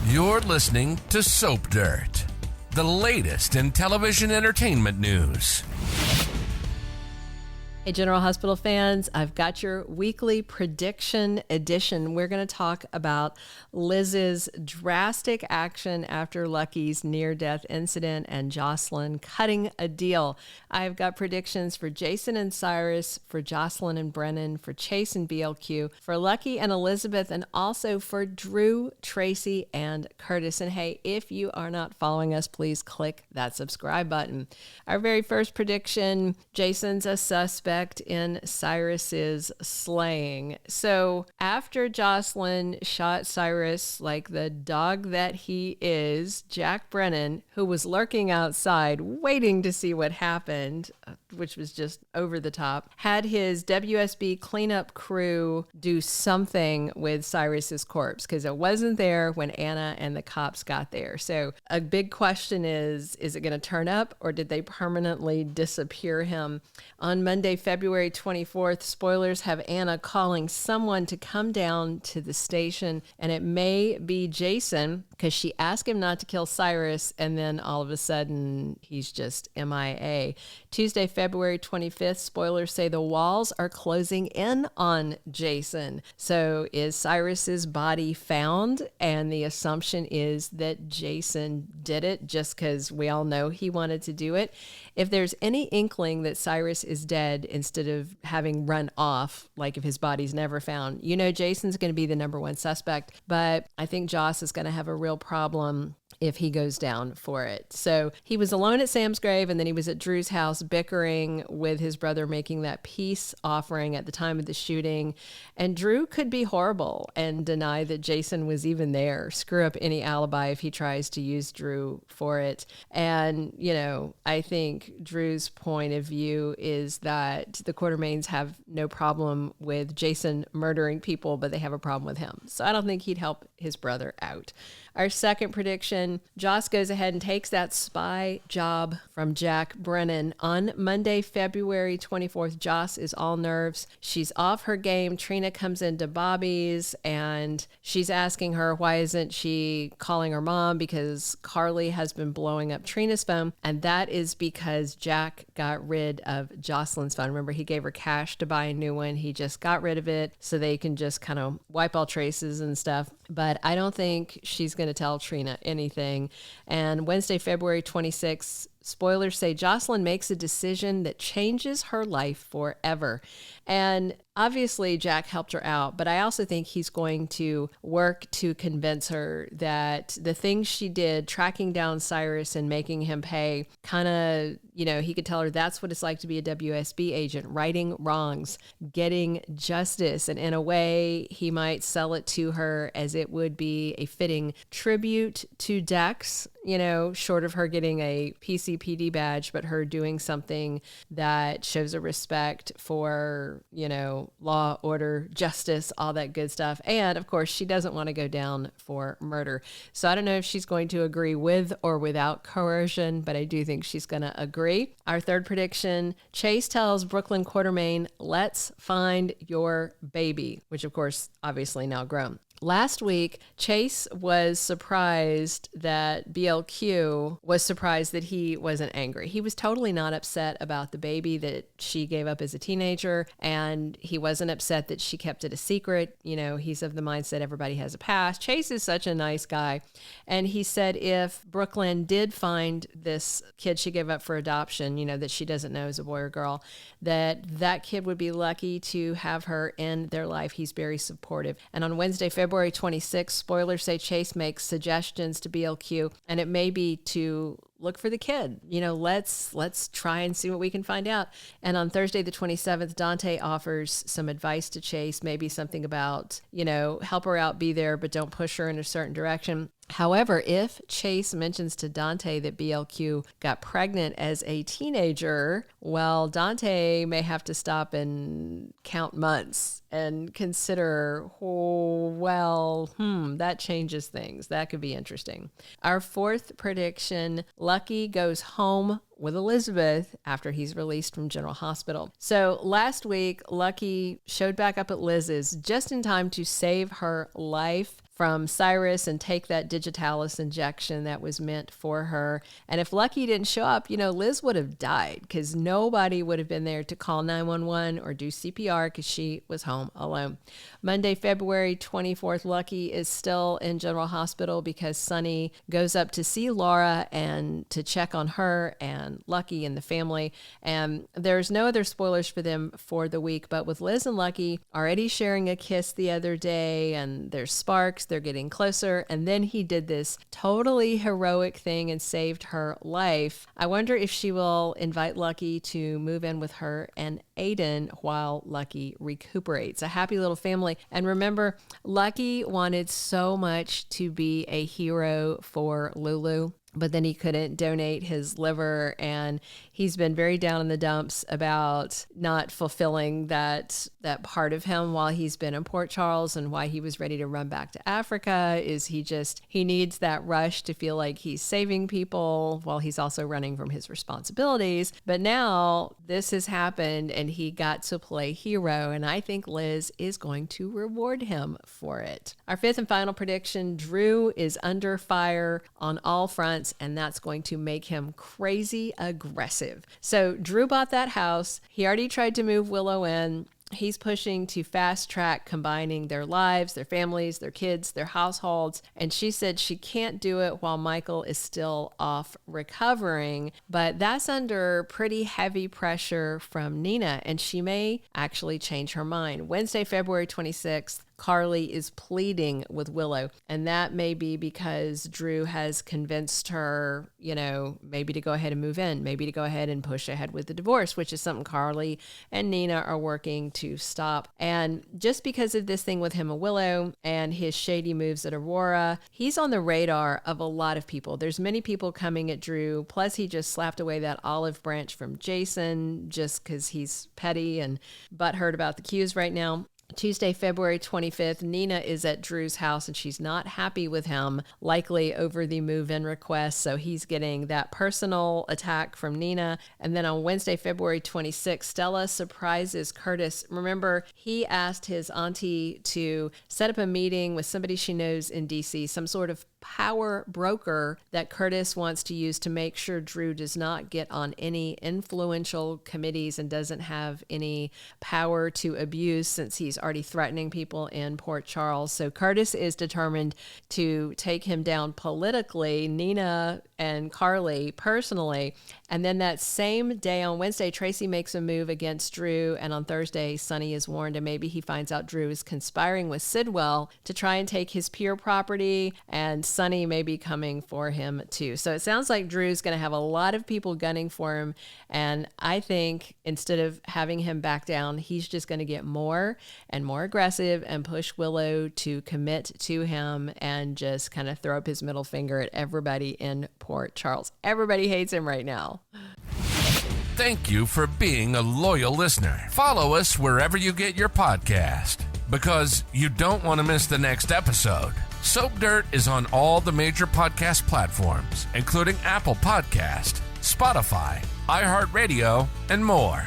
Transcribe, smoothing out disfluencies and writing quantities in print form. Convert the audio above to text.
You're listening to Soap Dirt, the latest in television entertainment news. Hey, General Hospital fans, I've got your weekly prediction edition. We're going to talk about Liz's drastic action after Lucky's near-death incident and Josslyn cutting a deal. I've got predictions for Jason and Cyrus, for Josslyn and Brennan, for Chase and BLQ, for Lucky and Elizabeth, and also for Drew, Tracy, and Curtis. And hey, if you are not following us, please click that subscribe button. Our very first prediction, Jason's a suspect in Cyrus's slaying. So after Josslyn shot Cyrus like the dog that he is, Jack Brennan, who was lurking outside waiting to see what happened, which was just over the top, had his WSB cleanup crew do something with Cyrus's corpse because it wasn't there when Anna and the cops got there. So a big question is it going to turn up or did they permanently disappear him? On Monday, February 24th, spoilers have Anna calling someone to come down to the station, and it may be Jason because she asked him not to kill Cyrus, and then all of a sudden, he's just MIA. Tuesday, February 25th, spoilers say the walls are closing in on Jason. So is Cyrus's body found? And the assumption is that Jason did it just because we all know he wanted to do it. If there's any inkling that Cyrus is dead instead of having run off, like if his body's never found, you know Jason's going to be the number one suspect. But I think Joss is going to have a real problem if he goes down for it. So he was alone at Sam's grave, and then he was at Drew's house bickering with his brother, making that peace offering at the time of the shooting. And Drew could be horrible and deny that Jason was even there, screw up any alibi if he tries to use Drew for it. And, you know, I think Drew's point of view is that the Quartermaines have no problem with Jason murdering people, but they have a problem with him. So I don't think he'd help his brother out. Our second prediction, Joss goes ahead and takes that spy job from Jack Brennan. On Monday, February 24th, Joss is all nerves. She's off her game. Trina comes into Bobby's and she's asking her, why isn't she calling her mom? Because Carly has been blowing up Trina's phone. And that is because Jack got rid of Josslyn's phone. Remember, he gave her cash to buy a new one. He just got rid of it so they can just kind of wipe all traces and stuff. But I don't think she's going to tell Trina anything. And Wednesday, February 26th, spoilers say Josslyn makes a decision that changes her life forever. And obviously Jack helped her out, but I also think he's going to work to convince her that the things she did, tracking down Cyrus and making him pay, kind of, you know, he could tell her that's what it's like to be a WSB agent, righting wrongs, getting justice. And in a way, he might sell it to her as it would be a fitting tribute to Dex, you know, short of her getting a PCPD badge, but her doing something that shows a respect for, you know, law, order, justice, all that good stuff. And of course, she doesn't want to go down for murder. So I don't know if she's going to agree with or without coercion, but I do think she's going to agree. Our third prediction, Chase tells Brook Lynn Quartermaine, let's find your baby, which of course, obviously now grown. Last week, Chase was surprised that BLQ was surprised that he wasn't angry. He was totally not upset about the baby that she gave up as a teenager, and he wasn't upset that she kept it a secret. You know, he's of the mindset everybody has a past. Chase is such a nice guy, and he said if Brook Lynn did find this kid she gave up for adoption, you know, that she doesn't know is a boy or girl, that kid would be lucky to have her in their life. He's very supportive. And on Wednesday, February 26th, spoilers say Chase makes suggestions to BLQ, and it may be to look for the kid. You know, let's try and see what we can find out. And on Thursday, the 27th, Dante offers some advice to Chase, maybe something about, you know, help her out, be there, but don't push her in a certain direction. However, if Chase mentions to Dante that BLQ got pregnant as a teenager, well, Dante may have to stop and count months and consider, that changes things. That could be interesting. Our fourth prediction, Lucky goes home with Elizabeth after he's released from General Hospital. So last week, Lucky showed back up at Liz's just in time to save her life from Cyrus and take that digitalis injection that was meant for her. And if Lucky didn't show up, Liz would have died because nobody would have been there to call 911 or do CPR because she was home alone. Monday, February 24th, Lucky is still in General Hospital because Sonny goes up to see Laura and to check on her and Lucky and the family. And there's no other spoilers for them for the week, but with Liz and Lucky already sharing a kiss the other day and there's sparks, they're getting closer. And then he did this totally heroic thing and saved her life. I wonder if she will invite Lucky to move in with her and Aiden while Lucky recuperates. A happy little family. And remember, Lucky wanted so much to be a hero for Lulu, but then he couldn't donate his liver, and he's been very down in the dumps about not fulfilling that part of him while he's been in Port Charles, and why he was ready to run back to Africa is he needs that rush to feel like he's saving people while he's also running from his responsibilities. But now this has happened and he got to play hero, and I think Liz is going to reward him for it. Our fifth and final prediction, Drew is under fire on all fronts, and that's going to make him crazy aggressive. So Drew bought that house. He already tried to move Willow in. He's pushing to fast track combining their lives, their families, their kids, their households. And she said she can't do it while Michael is still off recovering. But that's under pretty heavy pressure from Nina, and she may actually change her mind. Wednesday, February 26th, Carly is pleading with Willow, and that may be because Drew has convinced her, maybe to go ahead and move in, maybe to go ahead and push ahead with the divorce, which is something Carly and Nina are working to stop. And just because of this thing with him and Willow and his shady moves at Aurora, he's on the radar of a lot of people. There's many people coming at Drew, plus he just slapped away that olive branch from Jason just because he's petty and butthurt about the Qs right now. Tuesday, February 25th, Nina is at Drew's house and she's not happy with him, likely over the move-in request. So he's getting that personal attack from Nina. And then on Wednesday, February 26th, Stella surprises Curtis. Remember, he asked his auntie to set up a meeting with somebody she knows in DC, some sort of power broker that Curtis wants to use to make sure Drew does not get on any influential committees and doesn't have any power to abuse since he's already threatening people in Port Charles. So Curtis is determined to take him down politically, Nina and Carly personally. And then that same day on Wednesday, Tracy makes a move against Drew. And on Thursday, Sonny is warned, and maybe he finds out Drew is conspiring with Sidwell to try and take his pier property, and Sonny may be coming for him too. So it sounds like Drew's going to have a lot of people gunning for him. And I think instead of having him back down, he's just going to get more and more aggressive and push Willow to commit to him and just kind of throw up his middle finger at everybody in Port Charles. Everybody hates him right now. Thank you for being a loyal listener. Follow us wherever you get your podcast, because you don't want to miss the next episode. Soap Dirt is on all the major podcast platforms, including Apple Podcast, Spotify, iHeartRadio, and more.